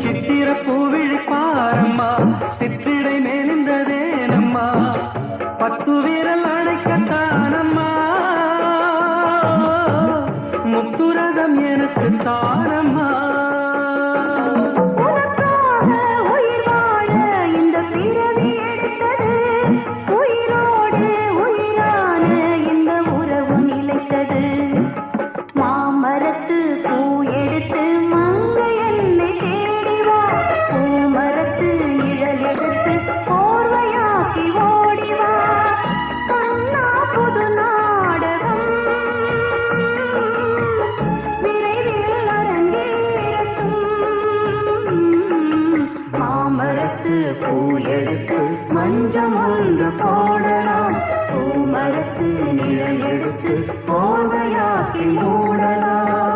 சித்திர பூவிழி பாரம்மா சிற்றிடை மேலிந்ததேனம்மா பத்து வீரல் அழைக்கத்தானம்மா முத்துரகம் எனக்கு தானம்மா பூ எடுத்து மஞ்சம் ஒன்று போடலாம் பூமரத்து நிழல் எடுத்து போதையாக்கி மூடலாம்